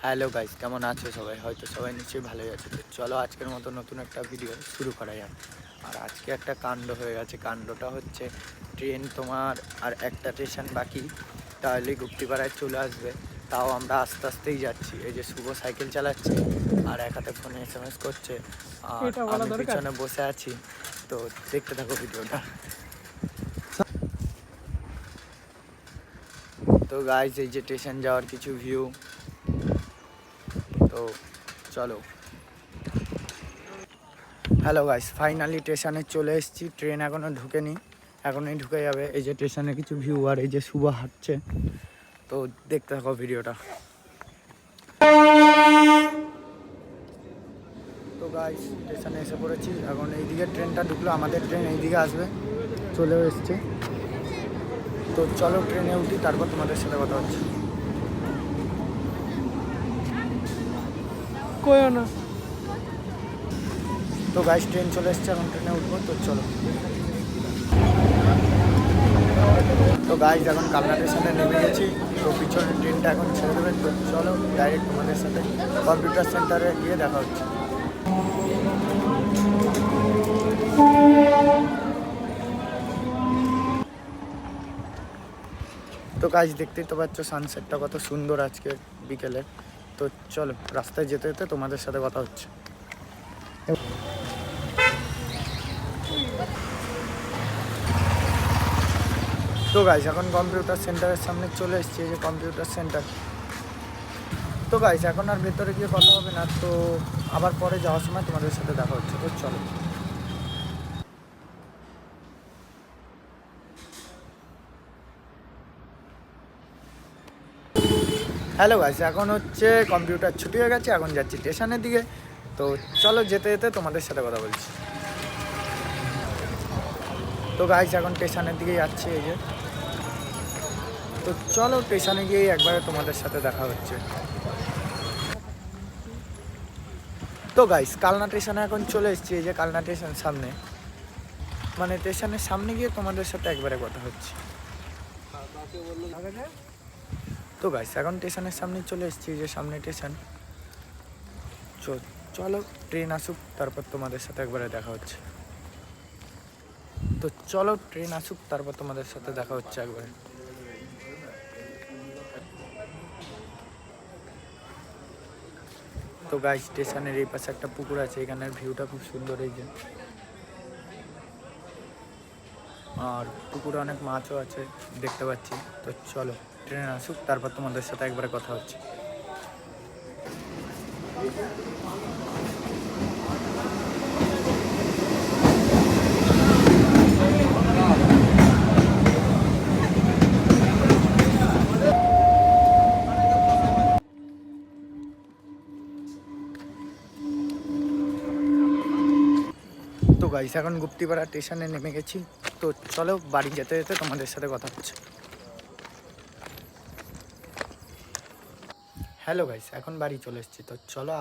Hello guys, কেমন আছো সবাই? হয়তো সবাই নিশ্চয়ই ভালোই আছে। তো চলো আজকের মতো নতুন একটা ভিডিও শুরু করা যাক। আর আজকে একটা কাণ্ড হয়ে গেছে। কাণ্ডটা হচ্ছে ট্রেন তোমার আর একটা স্টেশন বাকি, তাহলে গুপ্তিপাড়ায় চলে আসবে। তাও আমরা আস্তে আস্তেই যাচ্ছি। এই যে শুভ সাইকেল চালাচ্ছে আর এক হাতে ফোনে SMS করছে, আর এটা বলা আমি দরকার। পিছনে বসে আছি। তো দেখতে থাকো ভিডিওটা। তো গাইস, এই যে স্টেশন যাওয়ার কিছু ভিউ। তো চলো। হ্যালো গাইস, ফাইনালি স্টেশনে চলে এসেছি। ট্রেন এখনও ঢুকেনি, এখনই ঢুকে যাবে। এই যে স্টেশনে কিছু ভিউ, আর এই যে শুভ হাঁটছে। তো দেখতে থাকো ভিডিওটা। তো গাইস, স্টেশনে এসে পড়েছি। এখন এইদিকে ট্রেনটা ঢুকলো, আমাদের ট্রেন এইদিকে আসবে, চলেও এসছে। তো চলো ট্রেনে উঠি, তারপর তোমাদের সাথে কথা হচ্ছে। কইও না। তো গাইস, ট্রেন চলে এসছে, এখন ট্রেনে উঠবো। তো চলো। তো গাইস, এখন কালনা স্টেশনে নেমে গেছি। তো পিছনে ট্রেনটা এখন ছেড়ে দেবে। তো চলো ডাইরেক্ট তোমাদের সাথে কম্পিউটার সেন্টারে গিয়ে দেখা হচ্ছে। তো গাইস, দেখতেই তো পাচ্ছ সানসেটটা কত সুন্দর আজকে বিকেলে। তো চলো রাস্তায় যেতে যেতে তোমাদের সাথে কথা হচ্ছে। তো গাইস, এখন কম্পিউটার সেন্টারের সামনে চলে এসেছি। এই যে কম্পিউটার সেন্টার। তো গাইস, এখন আর ভেতরে গিয়ে কথা হবে না। তো আবার পরে যাওয়ার সময় তোমাদের সাথে দেখা হচ্ছে। তো চলো। হ্যালো গাইস, এখন হচ্ছে কম্পিউটার ছুটি হয়ে গেছে, এখন যাচ্ছি স্টেশনের দিকে। তো চলো যেতে যেতে তোমাদের সাথে কথা বলছি। তো গাইস, এখন স্টেশনের দিকে যাচ্ছি। এই যে, তো চলো স্টেশনে গিয়ে একবারে তোমাদের সাথে দেখা হচ্ছে। তো গাইস, কালনা স্টেশনে এখন চলে এসেছি। এই যে কালনা স্টেশন সামনে, মানে স্টেশনের সামনে গিয়ে তোমাদের সাথে একবারে কথা হচ্ছে। তো গাইস, এখন স্টেশনের সামনে চলে এসেছি। এই যে সামনে স্টেশন। চলো ট্রেন আসুক, তারপর তোমাদের সাথে একবারে দেখা হচ্ছে। তো চলো ট্রেন আসুক, তারপর তোমাদের সাথে দেখা হচ্ছে একবারে। তো গাইস, স্টেশনের এই পাশে একটা পুকুর আছে, এখানের ভিউটা খুব সুন্দর। এই যে, আর পুকুরে অনেক মাছও আছে দেখতে পাচ্ছি। তো চলো ট্রেন আসুক, তারপর তোমাদের সাথে একবারে কথা হচ্ছে। তো গাইস, এখন গুপ্তিপাড়া স্টেশনে নেমে গেছি। তো চলো বাড়ি যেতে যেতে তোমাদের সাথে কথা হচ্ছে। হ্যালো গাইস, এখন বাড়ি চলে এসেছি। তো চলো।